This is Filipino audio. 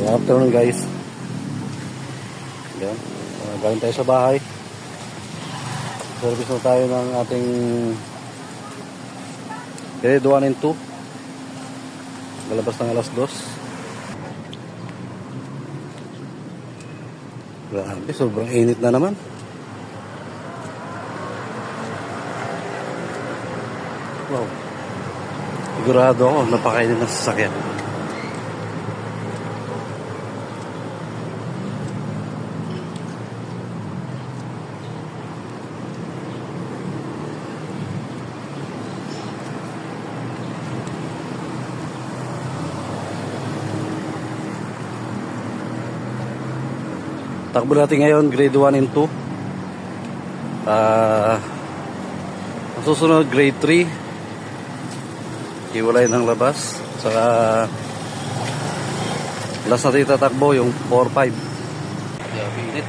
Afternoon guys. Yan. Galing tayo sa bahay. Service na tayo ng ating grade 1 and 2. Galabas ng alas 2. Grabe, sobrang init na naman. Wow. Sigurado ako, napakainit ng sasakyan. Takbo natin ngayon, grade 1 and 2. Ang susunod, grade 3. Hiwalay ng labas. Saka last natin tatakbo, yung 4-5. Grabe init.